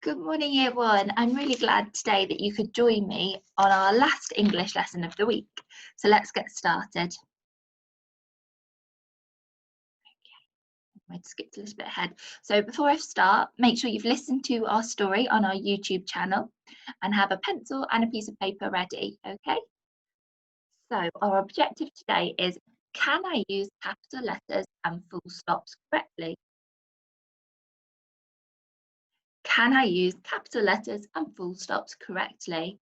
Good morning, year one. I'm really glad today that you could join me on our last English lesson of the week. So let's get started. I might skip a little bit ahead. So before I start, make sure you've listened to our story on our YouTube channel and have a pencil and a piece of paper ready, okay? So our objective today is, can I use capital letters and full stops correctly? Can I use capital letters and full stops correctly?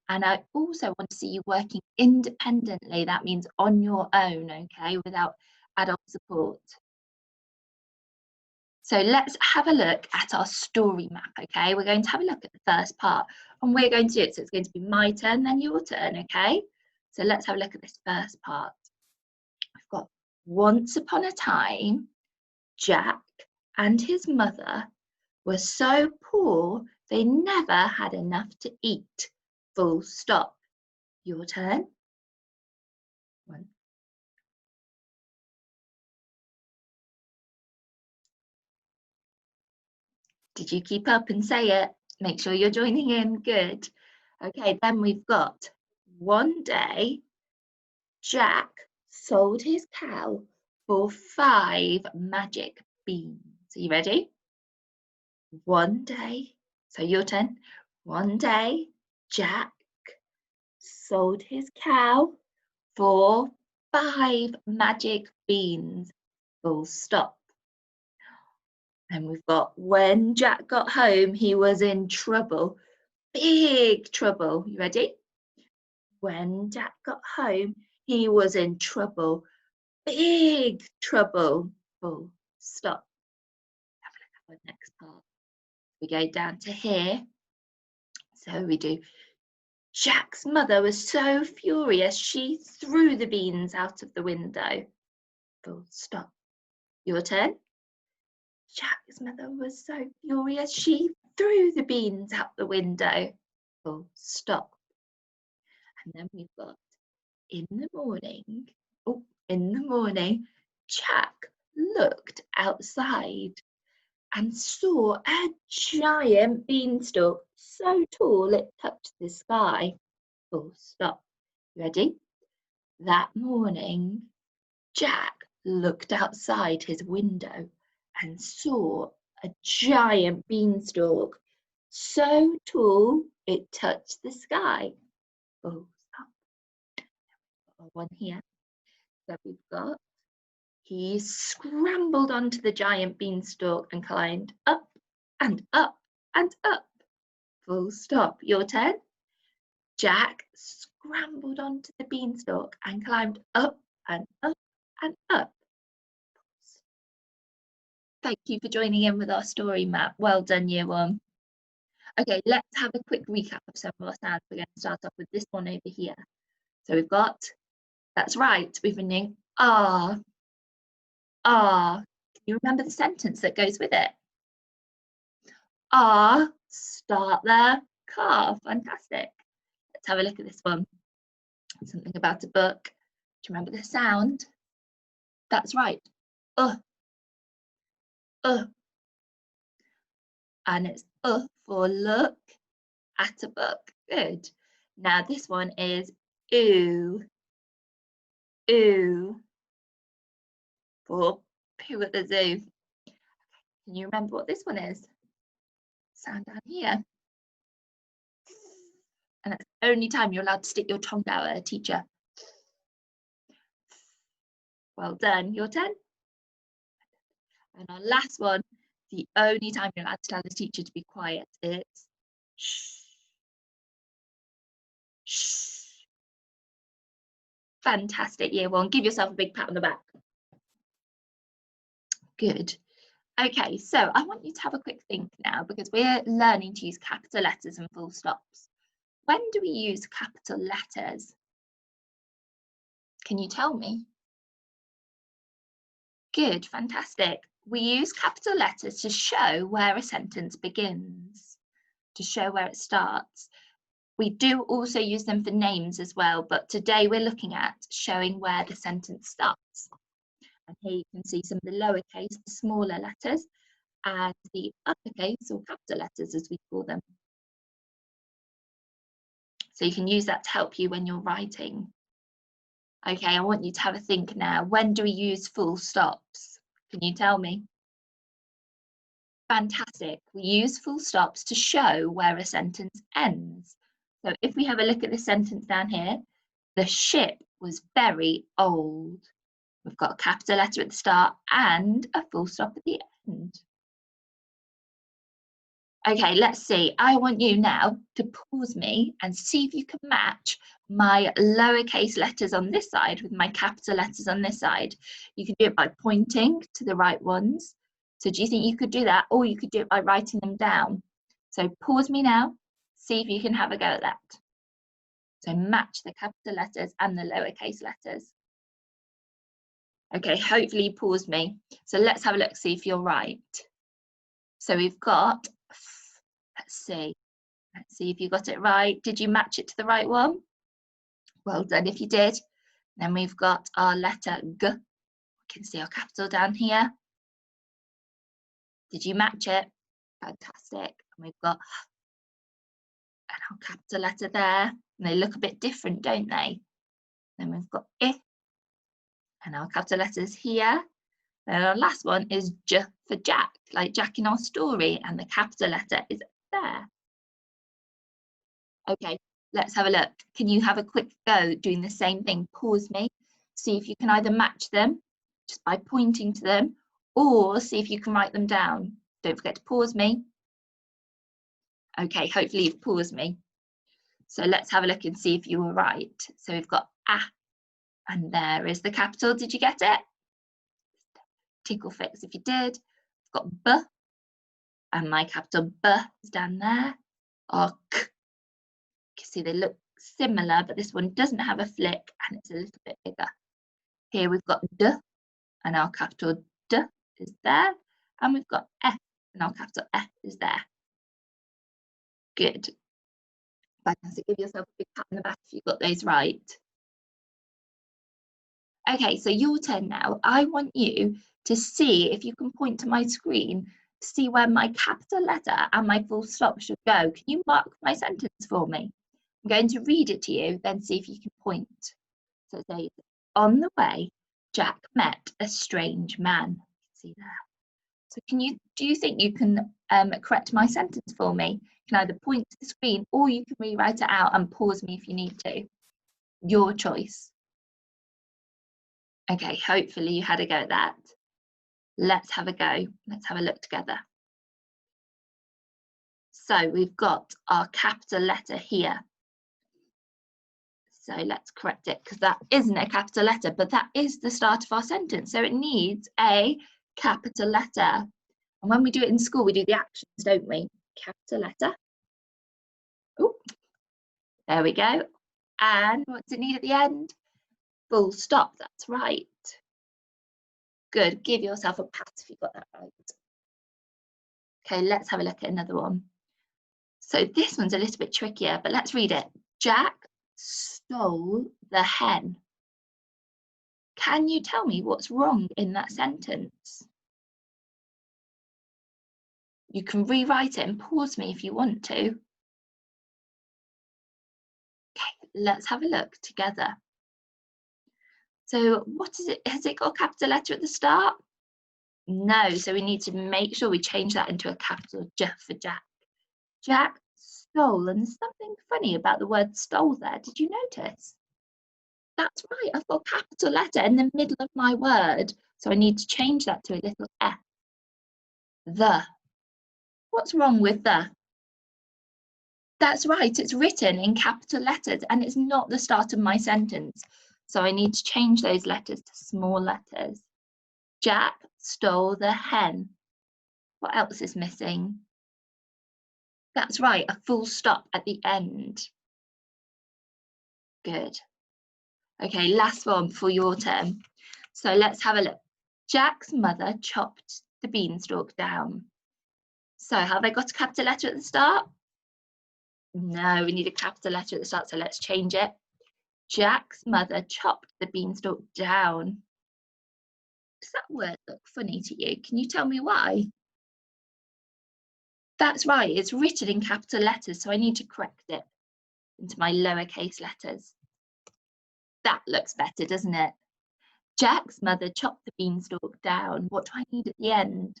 And I also want to see you working independently. That means on your own, okay, without adult support. So let's have a look at our story map, okay? We're going to have a look at the first part and we're going to do it. So it's going to be my turn, then your turn, okay? So let's have a look at this first part. We've got once upon a time, Jack and his mother were so poor they never had enough to eat. Full stop. Your turn. One. Did you keep up and say it? Make sure you're joining in. Good. Okay, then we've got one day, Jack sold his cow for 5 magic beans. Are you ready? One day. So your turn. One day, Jack sold his cow for 5 magic beans. Full stop. And we've got when Jack got home, he was in trouble. Big trouble. You ready? When Jack got home, he was in trouble. Big trouble. Full stop. Have a look at the next part. We go down to here. So we do. Jack's mother was so furious, she threw the beans out of the window. Full stop. Your turn. Jack's mother was so furious, she threw the beans out the window. Full stop. And then we've got in the morning. Oh, in the morning, Jack looked outside and saw a giant beanstalk so tall it touched the sky. Full stop. Ready? That morning, Jack looked outside his window and saw a giant beanstalk so tall it touched the sky. Full stop. One here. So we've got, he scrambled onto the giant beanstalk and climbed up and up and up. Full stop. Your turn. Jack scrambled onto the beanstalk and climbed up and up and up. Thank you for joining in with our story map. Well done, year one. Okay, let's have a quick recap of some of our sounds. We're going to start off with this one over here. So we've got, that's right, we've been doing ah, ah. Can you remember the sentence that goes with it? Ah, start there, car. Fantastic. Let's have a look at this one. Something about a book. Do you remember the sound? That's right. And it's for look at a book. Good. Now this one is ooh, ooh, for poo at the zoo. Can you remember what this one is? Sound down here. And that's the only time you're allowed to stick your tongue out at a teacher. Well done. Your turn. And our last one, the only time you're allowed to tell the teacher to be quiet is shh. Shh. Fantastic, year one. Give yourself a big pat on the back. Good. Okay, so I want you to have a quick think now because we're learning to use capital letters and full stops. When do we use capital letters? Can you tell me? Good, fantastic. We use capital letters to show where a sentence begins, to show where it starts. We do also use them for names as well, but today we're looking at showing where the sentence starts. And here you can see some of the lowercase, the smaller letters, and the uppercase or capital letters, as we call them. So you can use that to help you when you're writing. Okay, I want you to have a think now. When do we use full stops? Can you tell me? Fantastic. We use full stops to show where a sentence ends. So if we have a look at the sentence down here, the ship was very old. We've got a capital letter at the start and a full stop at the end. Okay, let's see. I want you now to pause me and see if you can match my lowercase letters on this side with my capital letters on this side. You can do it by pointing to the right ones. So do you think you could do that? Or you could do it by writing them down. So pause me now, see if you can have a go at that. So match the capital letters and the lowercase letters. Okay, hopefully you paused me. So let's have a look, see if you're right. So we've got, let's see if you got it right. Did you match it to the right one? Well done if you did. Then we've got our letter G. You can see our capital down here. Did you match it? Fantastic. And we've got our capital letter there. And they look a bit different, don't they? Then we've got I. And our capital letters here. And our last one is J for Jack, like Jack in our story, and the capital letter is there. Okay, let's have a look. Can you have a quick go doing the same thing? Pause me, see if you can either match them just by pointing to them, or see if you can write them down. Don't forget to pause me. Okay, hopefully you've paused me. So let's have a look and see if you were right. So we've got A, and there is the capital. Did you get it? Tickle fix if you did. We've got B, and my capital B is down there. Or K. You can see they look similar, but this one doesn't have a flick and it's a little bit bigger. Here we've got D, and our capital D is there. And we've got F, and our capital F is there. Good. Fantastic. Give yourself a big pat on the back if you got those right. Okay, so your turn now. I want you to see if you can point to my screen to see where my capital letter and my full stop should go. Can you mark my sentence for me? I'm going to read it to you, then see if you can point. So it says, on the way, Jack met a strange man. See there. So do you think you can correct my sentence for me? You can either point to the screen or you can rewrite it out and pause me if you need to. Your choice. Okay, hopefully you had a go at that. Let's have a go. Let's have a look together. So we've got our capital letter here. So let's correct it because that isn't a capital letter, but that is the start of our sentence. So it needs a capital letter. And when we do it in school, we do the actions, don't we? Capital letter. Oh, there we go. And what's it need at the end? Full stop, that's right. Good, give yourself a pat if you got that right. Okay, let's have a look at another one. So this one's a little bit trickier, but let's read it. Jack stole the hen. Can you tell me what's wrong in that sentence? You can rewrite it and pause me if you want to. Okay, let's have a look together. So what is it? Has it got a capital letter at the start? No, so we need to make sure we change that into a capital J for Jack. Jack stole, and there's something funny about the word stole there. Did you notice? That's right, I've got a capital letter in the middle of my word. So I need to change that to a little F. The. What's wrong with the? That's right, it's written in capital letters and it's not the start of my sentence. So I need to change those letters to small letters. Jack stole the hen. What else is missing? That's right, a full stop at the end. Good. Okay, last one for your turn. So let's have a look. Jack's mother chopped the beanstalk down. So have I got a capital letter at the start? No, we need a capital letter at the start, so let's change it. Jack's mother chopped the beanstalk down. Does that word look funny to you? Can you tell me why? That's right, it's written in capital letters, so I need to correct it into my lowercase letters. That looks better, doesn't it? Jack's mother chopped the beanstalk down. What do I need at the end?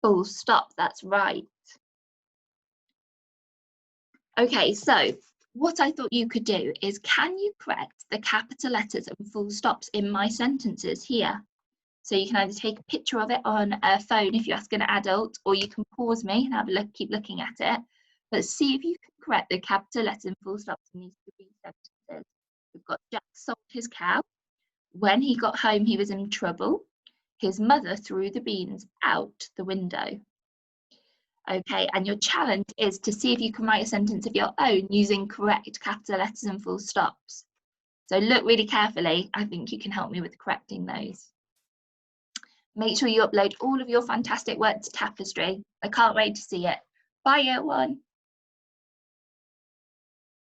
Full stop, that's right. Okay, so what I thought you could do is, can you correct the capital letters and full stops in my sentences here? So you can either take a picture of it on a phone if you ask an adult, or you can pause me and have a look, keep looking at it. But see if you can correct the capital letters and full stops in these 3 sentences. We've got Jack sold his cow. When he got home, he was in trouble. His mother threw the beans out the window. Okay, and your challenge is to see if you can write a sentence of your own using correct capital letters and full stops. So look really carefully. I think you can help me with correcting those. Make sure you upload all of your fantastic work to Tapestry. I can't wait to see it. Bye, year one.